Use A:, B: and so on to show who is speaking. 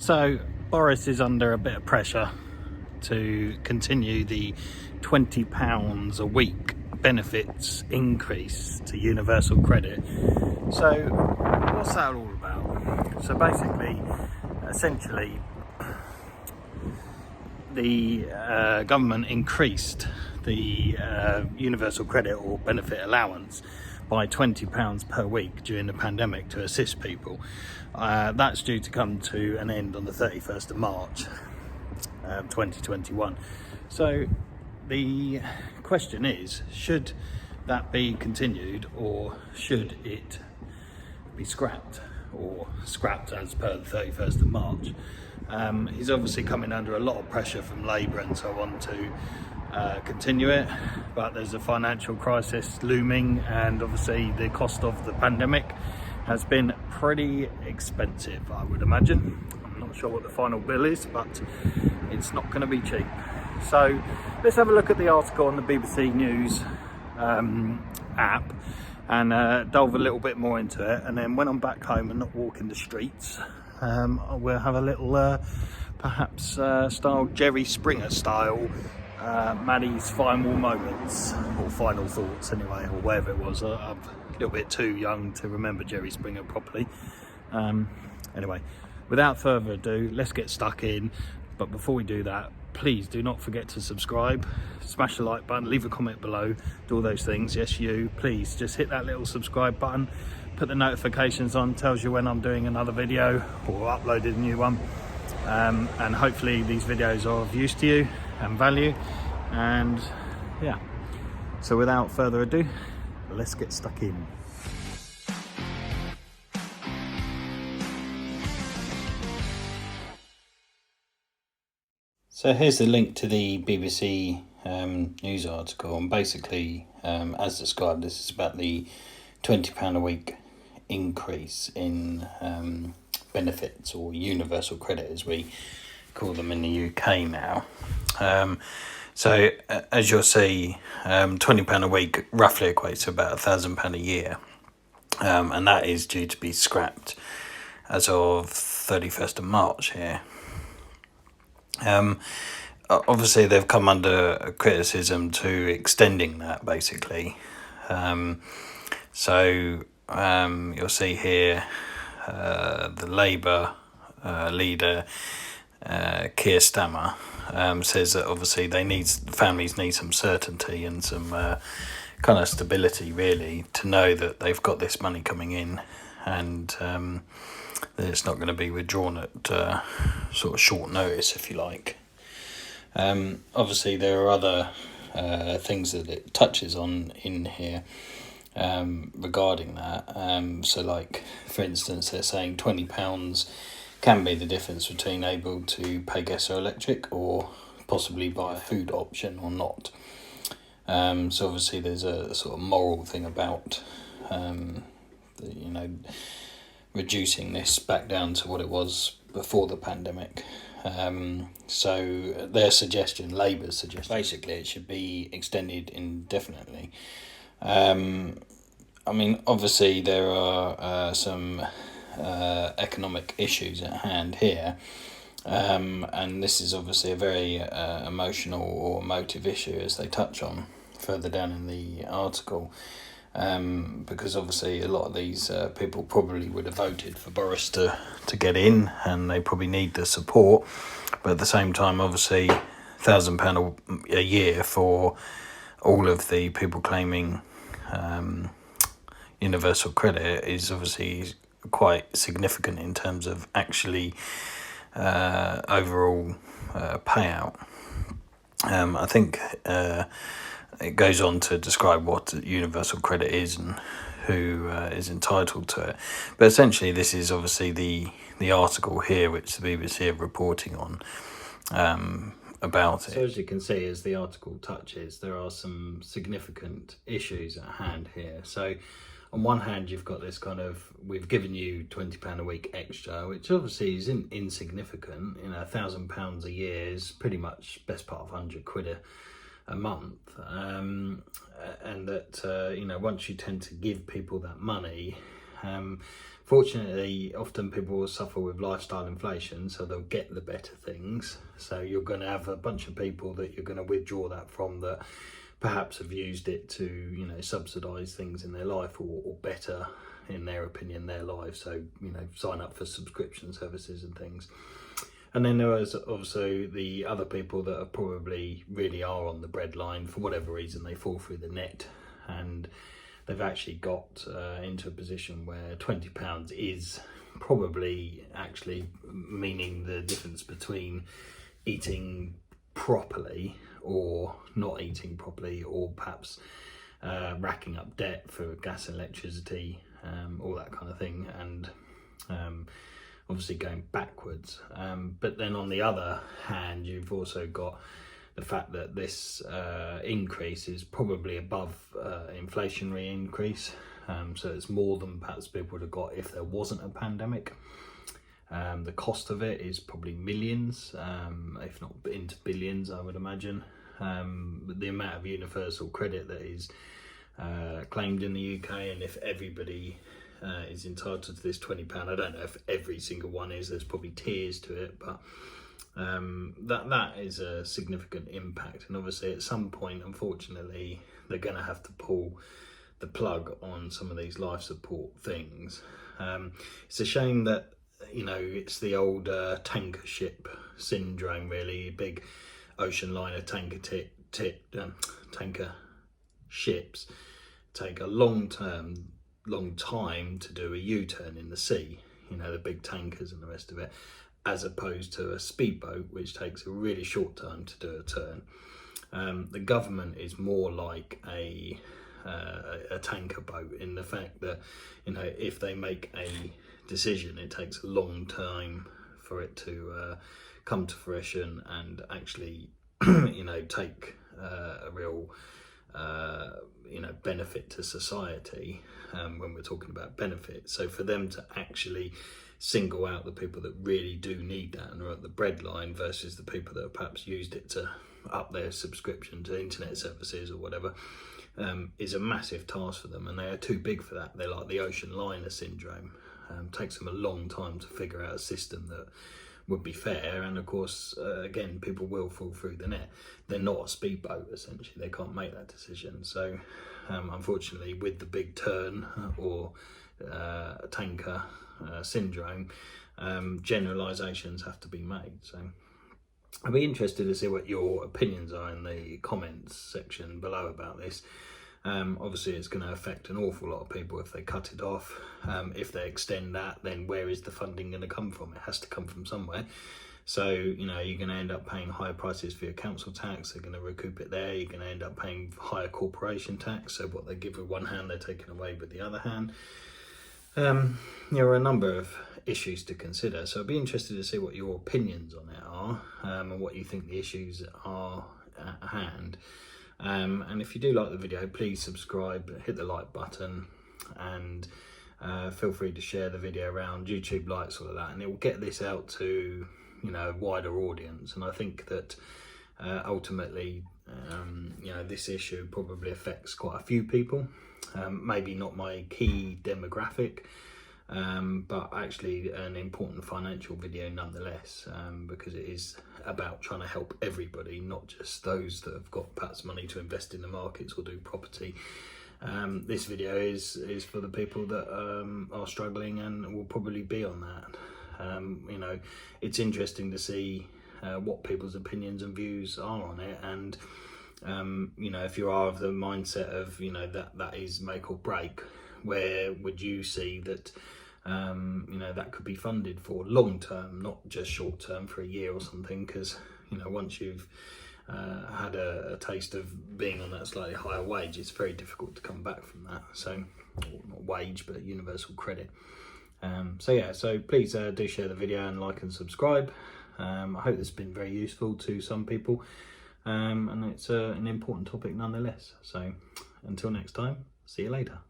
A: So Boris is under a bit of pressure to continue the £20 a week benefits increase to universal credit. So what's that all about? So basically, essentially, the government increased the universal credit or benefit allowance by £20 per week during the pandemic to assist people. That's due to come to an end on the 31st of March 2021. So the question is, should that be continued or should it be scrapped as per the 31st of March? He's obviously coming under a lot of pressure from Labour and so on to continue it, but there's a financial crisis looming, and obviously the cost of the pandemic has been pretty expensive, I would imagine. I'm not sure what the final bill is, but it's not going to be cheap. So let's have a look at the article on the BBC News app and delve a little bit more into it, and then when I'm back home and not walking the streets, we'll have a little perhaps style Jerry Springer style Maddie's final moments, or final thoughts anyway, or whatever it was. I'm a little bit too young to remember Jerry Springer properly. Anyway, without further ado, let's get stuck in. But before we do that, please do not forget to subscribe, smash the like button, leave a comment below, do all those things. Yes, you, please just hit that little subscribe button, put the notifications on, tells you when I'm doing another video or uploaded a new one. And hopefully these videos are of use to you and value. And yeah, so without further ado, let's get stuck in. So here's the link to the BBC news article, and basically, as described, this is about the £20 a week increase in benefits, or universal credit as we call them in the UK now. So as you'll see, £20 a week roughly equates to about £1,000 a year, and that is due to be scrapped as of 31st of March here. Obviously they've come under criticism to extending that, basically. So you'll see here the Labour leader Keir Starmer says that obviously families need some certainty and some kind of stability, really, to know that they've got this money coming in, and that it's not going to be withdrawn at sort of short notice, if you like. Obviously there are other things that it touches on in here regarding that. So like, for instance, they're saying £20 can be the difference between able to pay gas or electric, or possibly buy a food option or not. So obviously there's a sort of moral thing about reducing this back down to what it was before the pandemic. So their suggestion, Labour's suggestion, basically it should be extended indefinitely. I mean, obviously there are some economic issues at hand here, and this is obviously a very emotional or emotive issue, as they touch on further down in the article, because obviously a lot of these people probably would have voted for Boris to get in, and they probably need the support, but at the same time, obviously £1,000 a year for all of the people claiming universal credit is obviously quite significant in terms of actually overall payout. I think it goes on to describe what universal credit is and who is entitled to it. But essentially this is obviously the article here which the BBC are reporting on about it. So as you can see, as the article touches, there are some significant issues at hand here. So on one hand, you've got this kind of, we've given you £20 a week extra, which obviously is insignificant. £1,000 a year is pretty much best part of 100 quid a month. And that, once you tend to give people that money, Fortunately, often people will suffer with lifestyle inflation, so they'll get the better things. So you're going to have a bunch of people that you're going to withdraw that from, that perhaps have used it to, you know, subsidise things in their life, or better, in their opinion, their life. So, you know, sign up for subscription services and things. And then there is also the other people that are probably really are on the breadline for whatever reason. They fall through the net, and they've actually got into a position where £20 is probably actually meaning the difference between eating properly or not eating properly, or perhaps racking up debt for gas and electricity, all that kind of thing, and obviously going backwards. But then on the other hand, you've also got the fact that this increase is probably above inflationary increase, so it's more than perhaps people would have got if there wasn't a pandemic. The cost of it is probably millions, if not into billions, I would imagine. The amount of universal credit that is claimed in the UK, and if everybody is entitled to this £20, I don't know if every single one is, there's probably tiers to it, but that is a significant impact. And obviously at some point, unfortunately, they're going to have to pull the plug on some of these life support things. It's a shame that, you know, it's the old tanker ship syndrome, really. Big ocean liner tanker ships take a long time to do a U-turn in the sea, you know, the big tankers and the rest of it, as opposed to a speedboat, which takes a really short time to do a turn. The government is more like a tanker boat, in the fact that, you know, if they make a decision, it takes a long time for it to come to fruition and actually, you know, take a real you know, benefit to society, when we're talking about benefits. So for them to actually single out the people that really do need that and are at the breadline versus the people that have perhaps used it to up their subscription to internet services or whatever, is a massive task for them, and they are too big for that. They're like the ocean liner syndrome. Takes them a long time to figure out a system that would be fair, and of course, again, people will fall through the net. They're not a speedboat, essentially. They can't make that decision. So unfortunately, with the big turn or tanker syndrome, generalisations have to be made. So I'd be interested to see what your opinions are in the comments section below about this. Obviously it's going to affect an awful lot of people if they cut it off. If they extend that, then where is the funding going to come from? It has to come from somewhere. So, you know, you're going to end up paying higher prices for your council tax. They're going to recoup it there. You're going to end up paying higher corporation tax. So what they give with one hand, they're taking away with the other hand. There are a number of issues to consider. So I'd be interested to see what your opinions on it are, and what you think the issues are at hand. And if you do like the video, please subscribe, hit the like button, and feel free to share the video around. YouTube likes all of that, and it will get this out to, you know, a wider audience. And I think that ultimately, you know, this issue probably affects quite a few people. Maybe not my key demographic, but actually an important financial video nonetheless, because it is about trying to help everybody, not just those that have got perhaps money to invest in the markets or do property. This video is for the people that are struggling and will probably be on that. You know, it's interesting to see what people's opinions and views are on it, and you know, if you are of the mindset of, you know, that is make or break, where would you see that you know, that could be funded for long term, not just short term for a year or something? Because, you know, once you've had a taste of being on that slightly higher wage, it's very difficult to come back from that. So, not wage, but universal credit. So yeah, so please do share the video and like and subscribe. I hope this has been very useful to some people, and it's an important topic nonetheless. So until next time, see you later.